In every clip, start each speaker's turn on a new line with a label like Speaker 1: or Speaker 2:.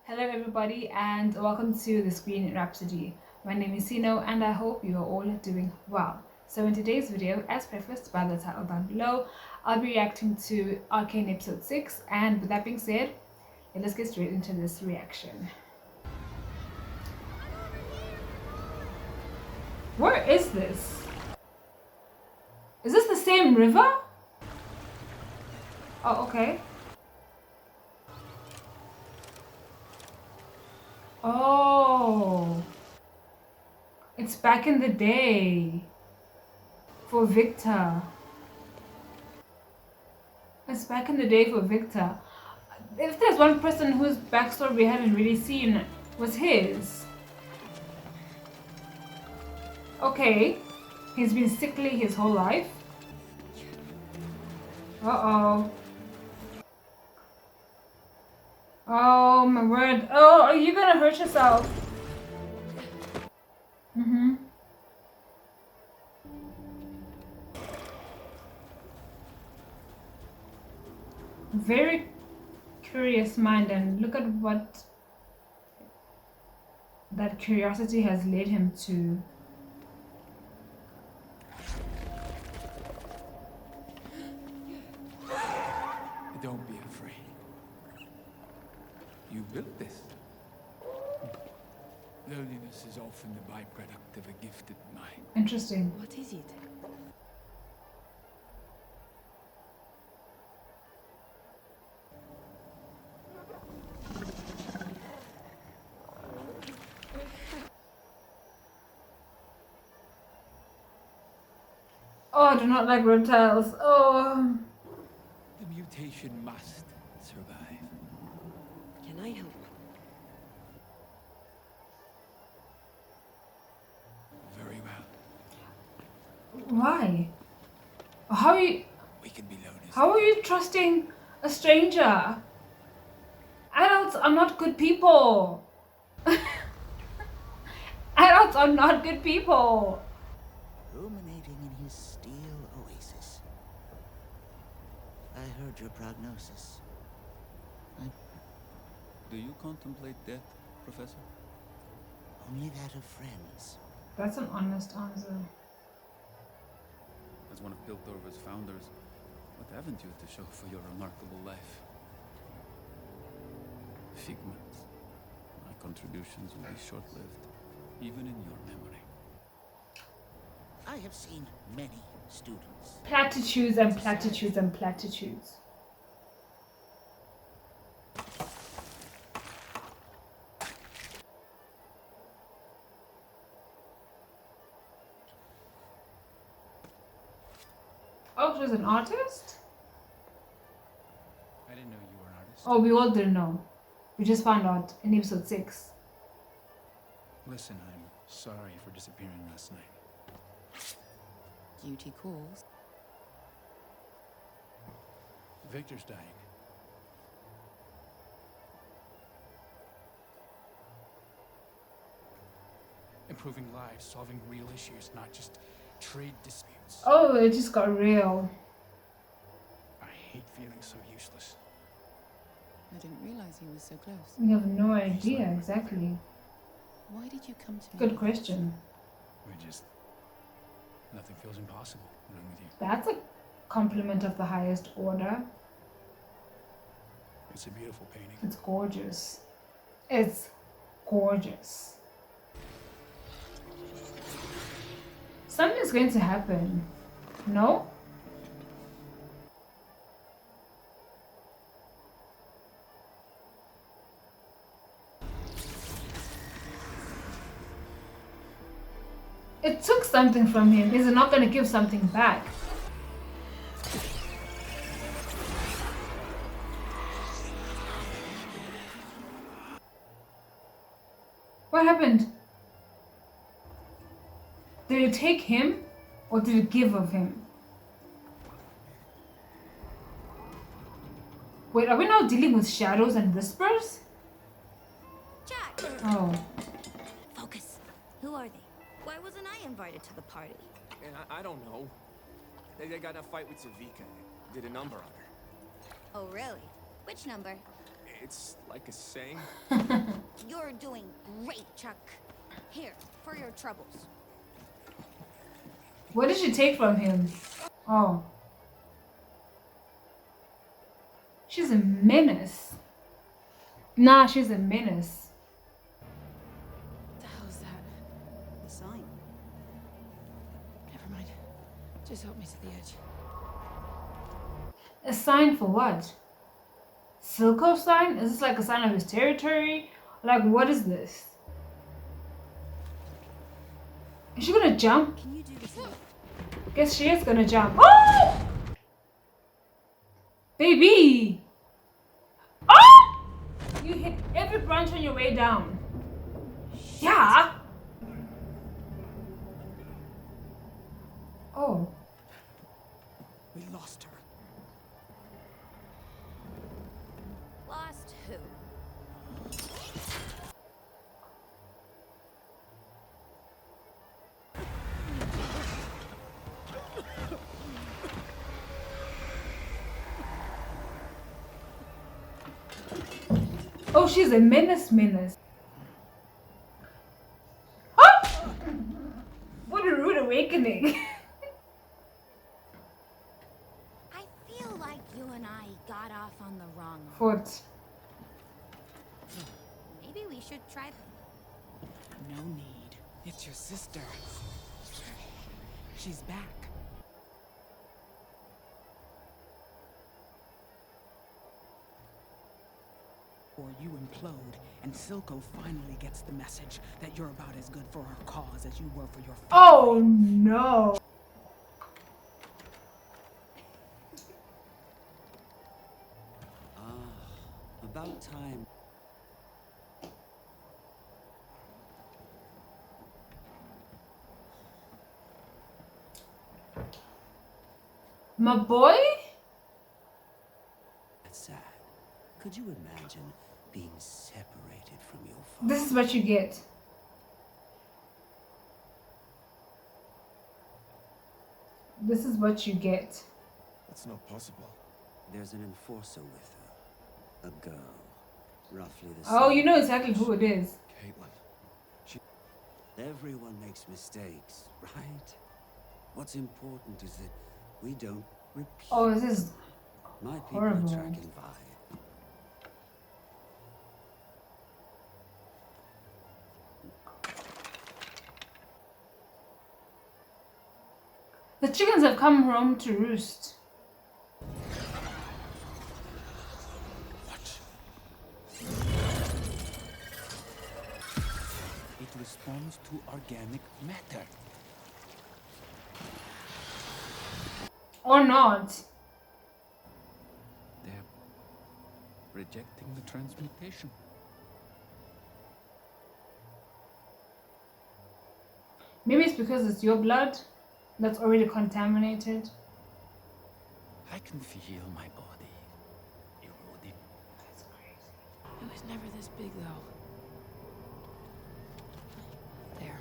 Speaker 1: Hello, everybody, and welcome to the Screen Rhapsody. My name is Sino, and I hope you are all doing well. So, in today's video, as prefaced by the title down below, I'll be reacting to Arcane episode 6. And with that being said, let's get straight into this reaction. Where is this? Is this the same river? Oh, okay. Oh, it's back in the day for Victor. It's back in the day for Victor. If there's one person whose backstory we hadn't really seen, was his. Okay, he's been sickly his whole life. Uh-oh. Oh my word. Oh, are you gonna hurt yourself? Very curious mind, and look at what that curiosity has led him to.
Speaker 2: Don't be afraid. You built this. Loneliness is often the byproduct of a gifted mind.
Speaker 1: Interesting.
Speaker 3: What is it?
Speaker 1: Oh, I do not like reptiles. Oh.
Speaker 2: The mutation must survive.
Speaker 3: Can I help?
Speaker 2: Very well.
Speaker 1: Why? How are you?
Speaker 2: We can be known as...
Speaker 1: How are you trusting a stranger? Adults are not good people. Adults are not good people.
Speaker 4: Ruminating in his steel oasis. I heard your prognosis.
Speaker 5: Do you contemplate death, Professor?
Speaker 4: Only that of friends.
Speaker 1: That's an honest answer.
Speaker 5: As one of Piltover's founders, what haven't you to show for your remarkable life? Figment. My contributions will be short-lived, even in your memory.
Speaker 4: I have seen many students.
Speaker 1: Platitudes and platitudes and platitudes. Oh, she was an artist?
Speaker 2: I didn't know you were an artist.
Speaker 1: Oh, we all didn't know. We just found out in episode 6.
Speaker 2: Listen, I'm sorry for disappearing last night.
Speaker 3: Duty calls.
Speaker 2: Victor's dying. Improving lives, solving real issues, not just trade disputes.
Speaker 1: Oh, it just got real.
Speaker 2: I hate feeling so useless.
Speaker 3: I didn't realize he was so close.
Speaker 1: We have no idea exactly.
Speaker 3: Why did you come to me?
Speaker 1: Good question.
Speaker 2: Nothing feels impossible when I'm with you.
Speaker 1: That's a compliment of the highest order.
Speaker 2: It's a beautiful painting.
Speaker 1: It's gorgeous. It's gorgeous. Something's going to happen. No? It took something from him. Is it not going to give something back? What happened? Did it take him or did it give of him? Wait, are we now dealing with shadows and whispers?
Speaker 6: Jack!
Speaker 1: Oh.
Speaker 6: Focus. Who are they? Why wasn't I invited to the party?
Speaker 7: Man, I don't know. They got in a fight with Savika. Did a number on her.
Speaker 6: Oh, really? Which number?
Speaker 7: It's like a saying.
Speaker 6: You're doing great, Chuck. Here, for your troubles.
Speaker 1: What did she take from him? Oh. She's a menace. Nah, she's a menace.
Speaker 3: What the hell's that?
Speaker 8: The sign.
Speaker 3: Never mind. Just help me to the edge.
Speaker 1: A sign for what? Silco sign? Is this like a sign of his territory? Like, what is this? Is she gonna jump?
Speaker 6: Can you do this?
Speaker 1: Guess she is gonna jump. Oh! Baby! Oh! You hit every branch on your way down. Yeah. Oh.
Speaker 7: We lost her.
Speaker 6: Lost who?
Speaker 1: Oh, she's a menace. Oh! What a rude awakening.
Speaker 6: I feel like you and I got off on the wrong one.
Speaker 1: Foot.
Speaker 6: Maybe we should try.
Speaker 3: No need. It's your sister. She's back. Or you implode, and Silco finally gets the message that you're about as good for our cause as you were for your family.
Speaker 1: Oh no.
Speaker 5: About time.
Speaker 1: My boy?
Speaker 5: That's sad. Could you imagine being separated from your father?
Speaker 1: This is what you get. This is what you get.
Speaker 9: That's not possible.
Speaker 5: There's an enforcer with her. A girl. Roughly the same.
Speaker 1: Oh, you know exactly who it is.
Speaker 9: Caitlin.
Speaker 5: Everyone makes mistakes, right? What's important is that we don't repeat.
Speaker 1: Oh, this is
Speaker 5: My people
Speaker 1: horrible.
Speaker 5: are tracking Vi.
Speaker 1: The chickens have come home to roost.
Speaker 5: It responds to organic matter.
Speaker 1: Or not.
Speaker 5: They're rejecting the transmutation.
Speaker 1: Maybe it's because it's your blood that's already contaminated.
Speaker 5: I can feel my body eroding.
Speaker 1: That's crazy.
Speaker 3: It was never this big, though. There.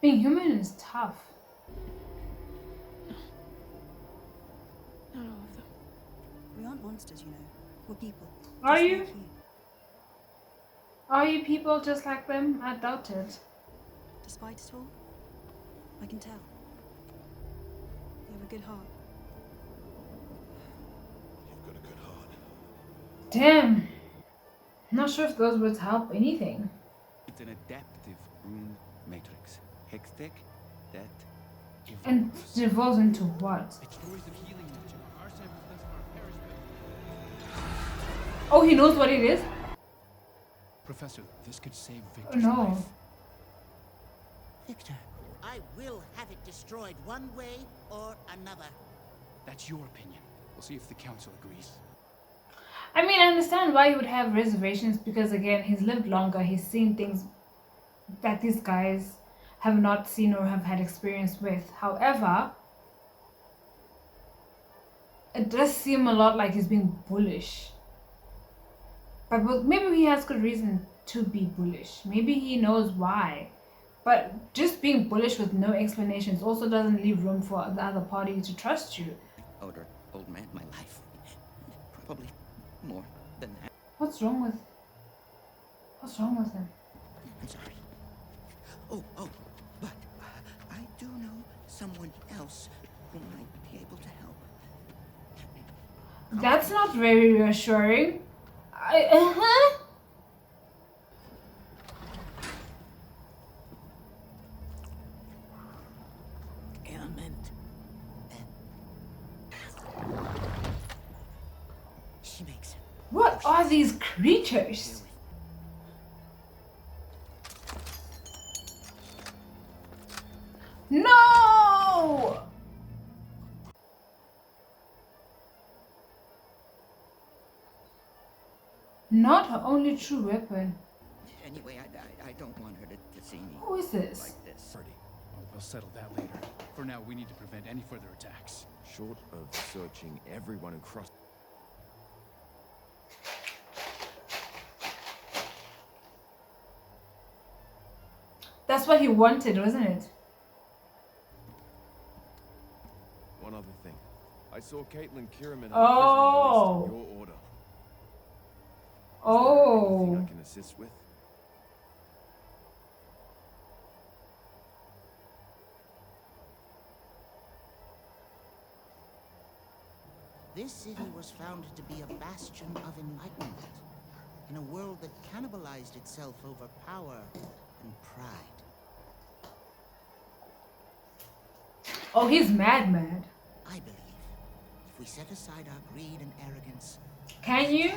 Speaker 1: Being human is tough.
Speaker 3: Not all of them.
Speaker 8: We aren't monsters, you know. We're people.
Speaker 1: Are
Speaker 8: Just
Speaker 1: you?
Speaker 8: like
Speaker 1: Are you people just like them? I doubt it.
Speaker 8: Despite it all, I can tell. You have a good heart.
Speaker 9: You've got a good heart.
Speaker 1: Damn. Not sure if those words help anything.
Speaker 5: It's an adaptive rune matrix. Hextech that
Speaker 1: And
Speaker 5: evolves.
Speaker 1: it evolves into what?
Speaker 2: It stories of healing nature. Our sample does our parish
Speaker 1: Oh, he knows what it is?
Speaker 2: Professor, this could save Victor's
Speaker 1: No.
Speaker 2: life.
Speaker 4: Victor, I will have it destroyed one way or another.
Speaker 2: That's your opinion. We'll see if the council agrees.
Speaker 1: I mean, I understand why he would have reservations because, again, he's lived longer. He's seen things that these guys have not seen or have had experience with. However, it does seem a lot like he's being bullish. But maybe he has good reason to be bullish. Maybe he knows why. But just being bullish with no explanations also doesn't leave room for the other party to trust you.
Speaker 10: Older old man my life. Probably more than that.
Speaker 1: What's wrong with him?
Speaker 10: I'm sorry. Oh, but I do know someone else who might be able to help.
Speaker 1: That's not very reassuring.
Speaker 10: Ailment. She makes it.
Speaker 1: What are these creatures? No! Not her only true weapon.
Speaker 10: Anyway, I don't want her to see me
Speaker 1: Who is this?
Speaker 10: like this.
Speaker 2: Birdie. Oh, we'll settle that later. For now, we need to prevent any further attacks.
Speaker 9: Short of searching everyone who crossed.
Speaker 1: That's what he wanted, wasn't it?
Speaker 9: One other thing. I saw Caitlin Kierman
Speaker 1: Oh.
Speaker 9: on your order.
Speaker 1: Oh.
Speaker 9: Anything I can assist with?
Speaker 4: This city was founded to be a bastion of enlightenment, in a world that cannibalized itself over power and pride.
Speaker 1: Oh, he's mad.
Speaker 4: I believe if we set aside our greed and arrogance,
Speaker 1: Can you?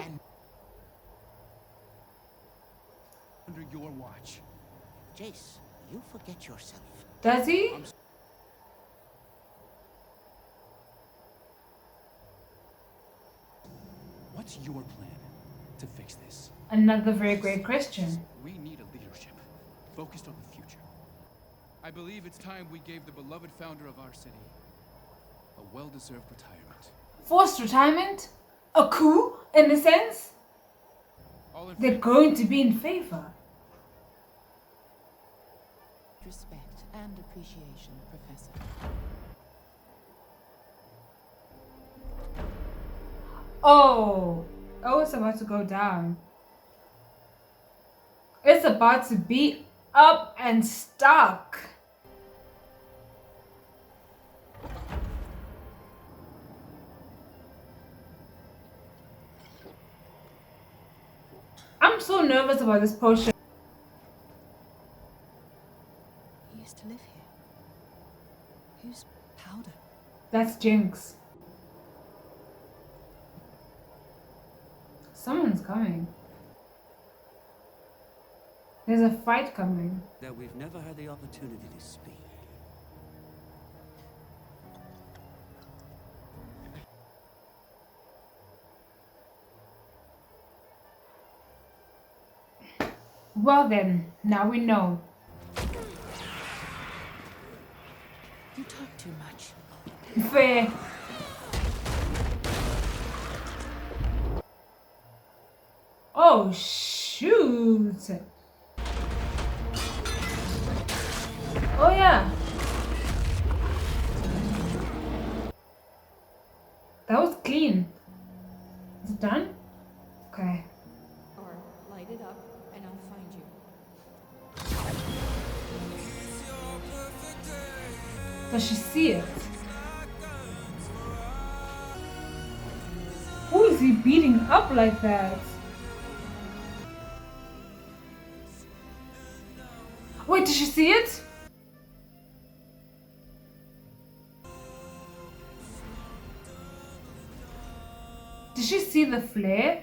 Speaker 2: Under your watch.
Speaker 4: Jace, you forget yourself.
Speaker 1: Does he?
Speaker 2: What's your plan to fix this?
Speaker 1: Another very great question.
Speaker 2: We need a leadership focused on the future. I believe it's time we gave the beloved founder of our city a well-deserved retirement.
Speaker 1: Forced retirement? A coup, in a sense?
Speaker 2: All in
Speaker 1: They're
Speaker 2: favor?
Speaker 1: going to be in favor.
Speaker 11: Respect and appreciation, Professor.
Speaker 1: Oh, it's about to go down. It's about to be up and stuck. I'm so nervous about this potion.
Speaker 8: He used to live here. Who's Powder?
Speaker 1: That's Jinx. Someone's coming. There's a fight coming.
Speaker 5: That we've never had the opportunity to speak.
Speaker 1: Well then, now we know.
Speaker 11: You talk too much.
Speaker 1: Fair. Oh shoot. Oh yeah. That was clean. Is it done? Okay.
Speaker 11: Or light it up and I'll find you.
Speaker 1: Does she see it? Who is he beating up like that? Wait, did she see it? Did she see the flare?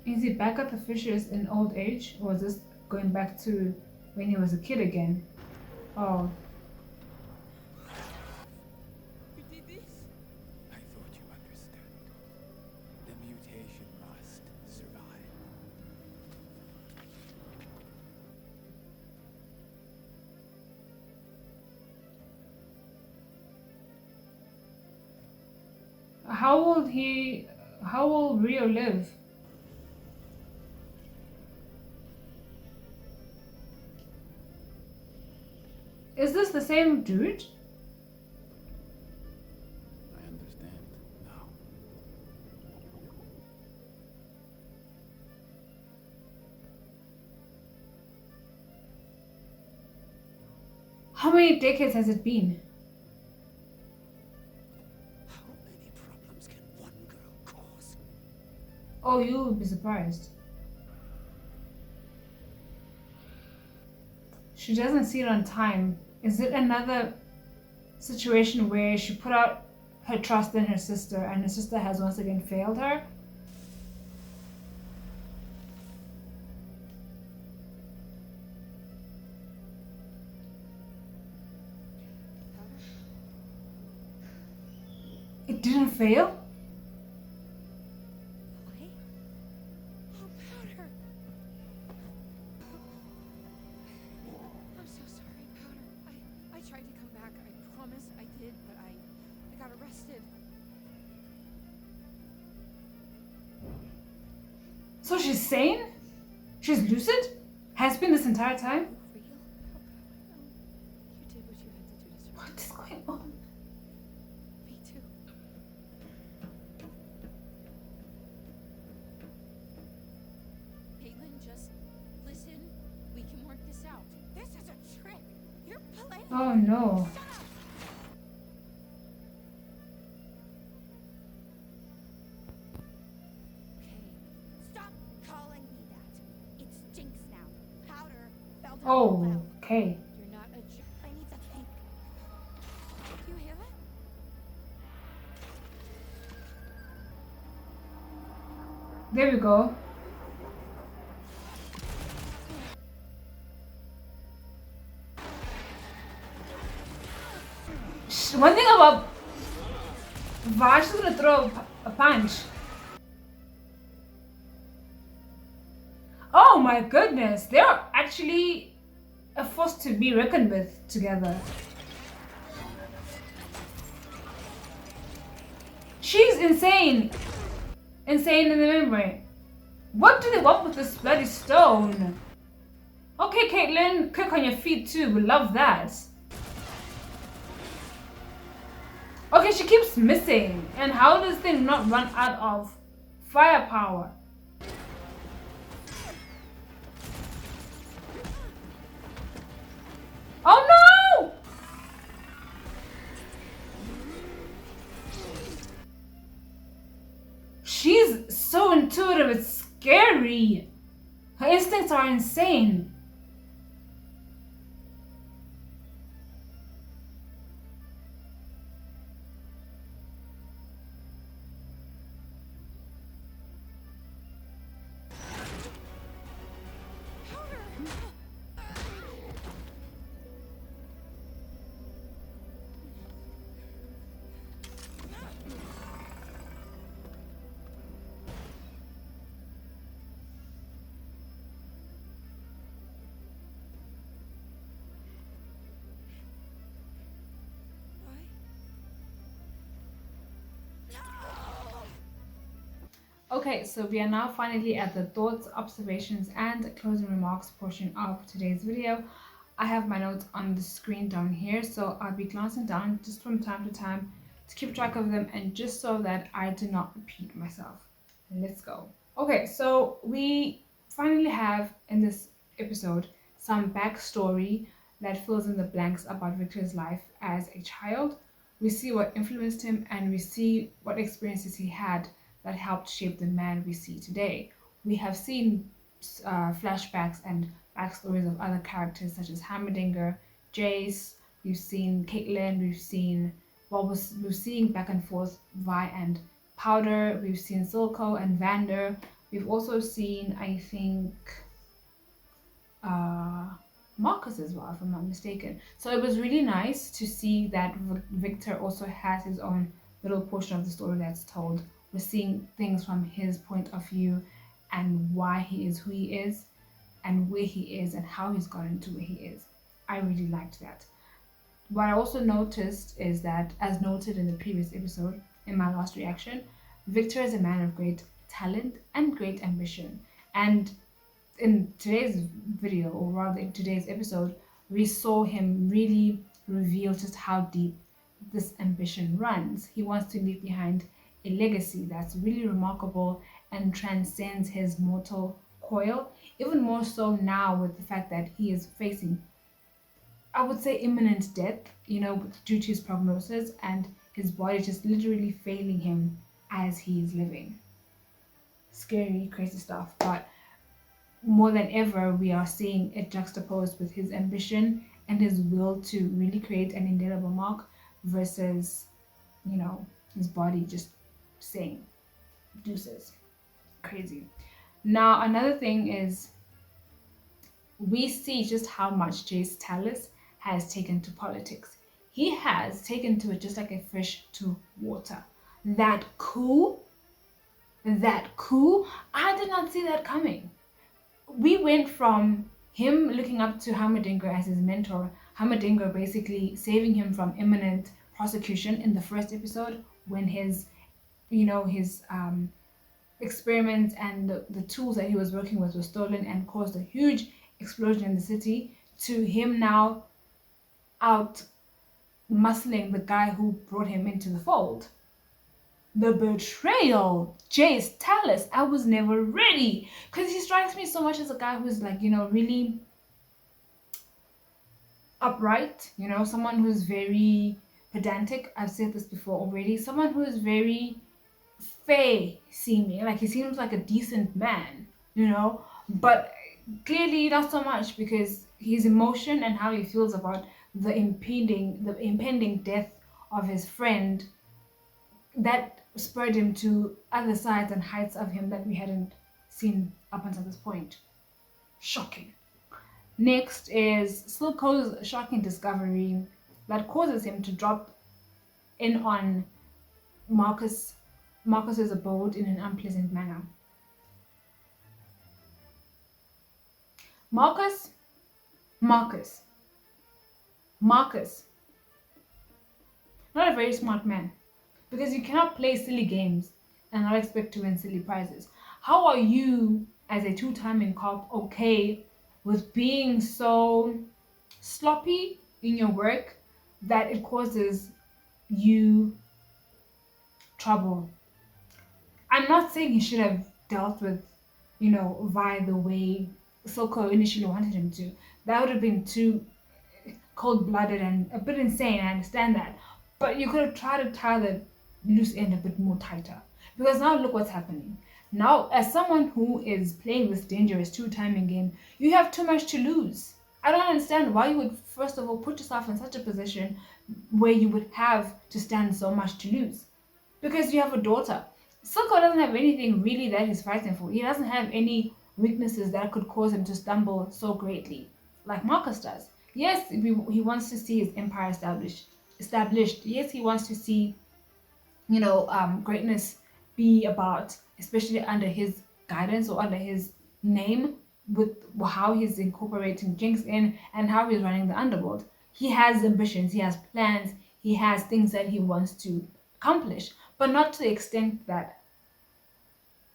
Speaker 1: Is he back at the Fishers in old age, or is this going back to when he was a kid again? Oh.
Speaker 5: I thought you understood. The mutation must survive.
Speaker 1: How will Rio live? Is this the same dude?
Speaker 2: I understand now.
Speaker 1: How many decades has it been?
Speaker 5: How many problems can one girl cause?
Speaker 1: Oh, you'll be surprised. She doesn't see it on time. Is it another situation where she put out her trust in her sister and her sister has once again failed her? It didn't fail?
Speaker 11: Why? Oh, Powder! I'm so sorry, Powder. I tried to come back. I promise I did, but I got arrested.
Speaker 1: So she's sane? She's lucid? Has been this entire time?
Speaker 11: Real? You did what you had to do to survive.
Speaker 1: What is going on?
Speaker 11: Me too. Caitlin, just listen. We can work this out. This is a trick. You're playing.
Speaker 1: Oh no.
Speaker 11: Shut up.
Speaker 6: Okay. Stop calling me that. It's Jinx now. Powder fell down the
Speaker 1: Oh,
Speaker 6: well.
Speaker 1: okay.
Speaker 11: You're not a jerk.
Speaker 6: I need to think. You hear that?
Speaker 1: There we go. One thing about Vash is gonna throw a punch. Oh my goodness, they're actually a force to be reckoned with together. She's insane. Insane in the memory. What do they want with this bloody stone? Okay, Caitlin, quick on your feet too. We love that. Okay, she keeps missing. And how does thing not run out of firepower? Oh no! She's so intuitive, it's scary. Her instincts are insane. Okay, so we are now finally at the thoughts, observations, and closing remarks portion of today's video. I have my notes on the screen down here, so I'll be glancing down just from time to time to keep track of them and just so that I do not repeat myself. Let's go. Okay, so we finally have in this episode some backstory that fills in the blanks about Victor's life as a child. We see what influenced him and we see what experiences he had that helped shape the man we see today. We have seen flashbacks and backstories of other characters such as Hammerdinger, Jace, we've seen Caitlin, we've seen we're seeing back and forth Vi and Powder, we've seen Silco and Vander, we've also seen I think Marcus as well, if I'm not mistaken. So it was really nice to see that Victor also has his own little portion of the story that's told. We're seeing things from his point of view and why he is who he is and where he is and how he's gotten to where he is. I really liked that. What I also noticed is that, as noted in the previous episode, in my last reaction, Victor is a man of great talent and great ambition. And in today's video, or rather in today's episode, we saw him really reveal just how deep this ambition runs. He wants to leave behind a legacy that's really remarkable and transcends his mortal coil, even more so now with the fact that he is facing, I would say, imminent death, due to his prognosis and his body just literally failing him as he is living. Scary, crazy stuff, but more than ever, we are seeing it juxtaposed with his ambition and his will to really create an indelible mark versus, his body just saying deuces. Crazy. Now, another thing is we see just how much Jace Tallis has taken to politics. He has taken to it just like a fish to water. That coup, I did not see that coming. We went from him looking up to Hamadingo as his mentor, Hamadingo basically saving him from imminent prosecution in the first episode when his experiments and the tools that he was working with were stolen and caused a huge explosion in the city, to him now out muscling the guy who brought him into the fold. The betrayal, Jace Tallis, I was never ready, because he strikes me so much as a guy who's like, really upright, someone who's very pedantic. I've said this before already. Someone who is very fair seeming, like he seems like a decent man, but clearly not so much, because his emotion and how he feels about the impending death of his friend, that spurred him to other sides and heights of him that we hadn't seen up until this point. Shocking. Next is Silco's shocking discovery that causes him to drop in on Marcus's abode in an unpleasant manner. Marcus, not a very smart man, because you cannot play silly games and not expect to win silly prizes. How are you, as a two-timing cop, okay with being so sloppy in your work that it causes you trouble? I'm not saying he should have dealt with, via the way Silco initially wanted him to. That would have been too cold-blooded and a bit insane, I understand that. But you could have tried to tie the loose end a bit more tighter. Because now look what's happening. Now, as someone who is playing this dangerous two-timing game, you have too much to lose. I don't understand why you would, first of all, put yourself in such a position where you would have to stand so much to lose. Because you have a daughter. Silco doesn't have anything really that he's fighting for. He doesn't have any weaknesses that could cause him to stumble so greatly, like Marcus does. Yes, he wants to see his empire established. Yes, he wants to see, greatness be about, especially under his guidance or under his name, with how he's incorporating Jinx in and how he's running the underworld. He has ambitions, he has plans, he has things that he wants to accomplish, but not to the extent that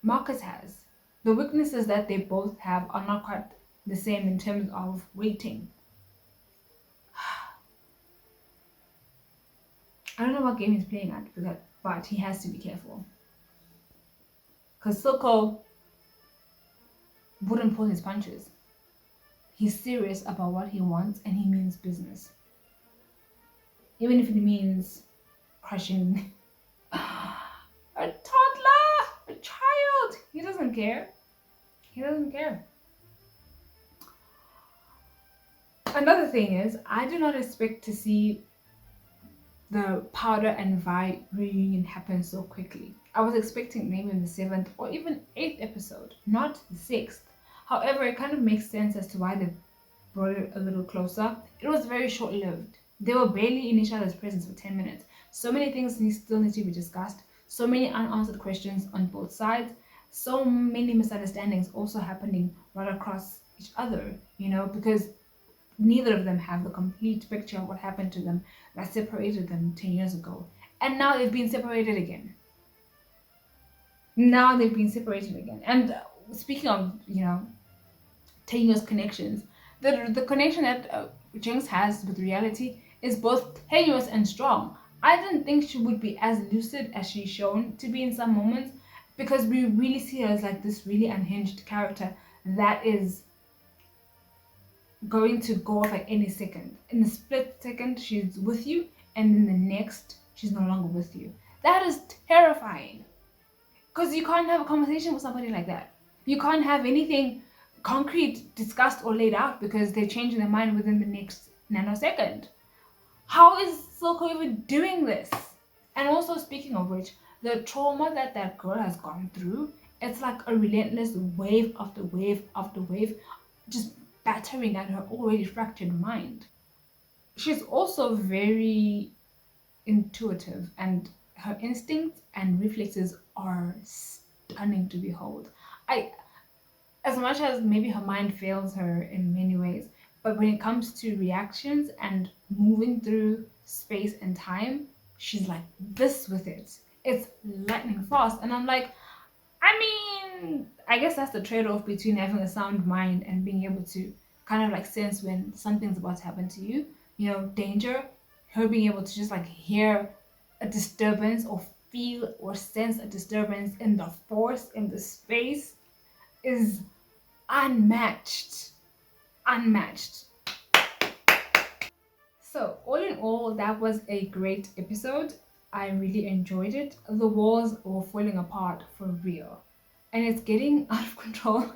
Speaker 1: Marcus has. The weaknesses that they both have are not quite the same in terms of weighting. I don't know what game he's playing at, but he has to be careful. Because Silco wouldn't pull his punches. He's serious about what he wants and he means business. Even if it means crushing a toddler, a child. He doesn't care. He doesn't care. Another thing is, I do not expect to see the Powder and Vi reunion happen so quickly. I was expecting maybe in the 7th or even 8th episode, not the 6th. However, it kind of makes sense as to why they brought it a little closer. It was very short-lived. They were barely in each other's presence for 10 minutes. So many things still need to be discussed. So many unanswered questions on both sides. So many misunderstandings also happening right across each other, because neither of them have the complete picture of what happened to them that separated them 10 years ago. and now they've been separated again. Now they've been separated again. And speaking of, tenuous connections, the connection that Jinx has with reality is both tenuous and strong. I didn't think she would be as lucid as she's shown to be in some moments, because we really see her as like this really unhinged character that is going to go off at any second. In a split second, she's with you, and in the next, she's no longer with you. That is terrifying, because you can't have a conversation with somebody like that. You can't have anything concrete discussed or laid out, because they're changing their mind within the next nanosecond. How is Silco even doing this? And also, speaking of which, the trauma that that girl has gone through, it's like a relentless wave after wave after wave, just battering at her already fractured mind. She's also very intuitive, and her instincts and reflexes are stunning to behold. As much as maybe her mind fails her in many ways, but when it comes to reactions and moving through space and time, she's like this with it. It's lightning fast. And I'm like, I guess that's the trade-off between having a sound mind and being able to kind of like sense when something's about to happen to you, danger. Her being able to just like hear a disturbance or feel or sense a disturbance in the force, in the space, is unmatched. So all in all, that was a great episode. I really enjoyed it. The walls were falling apart for real, and it's getting out of control.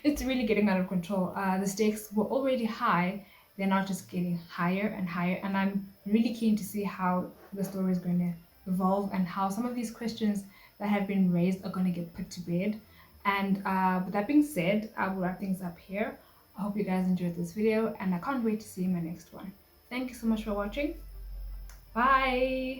Speaker 1: It's really getting out of control. The stakes were already high, they're now just getting higher and higher, and I'm really keen to see how the story is going to evolve and how some of these questions that have been raised are going to get put to bed. And with that being said, I will wrap things up here. I hope you guys enjoyed this video, and I can't wait to see my next one. Thank you so much for watching. Bye.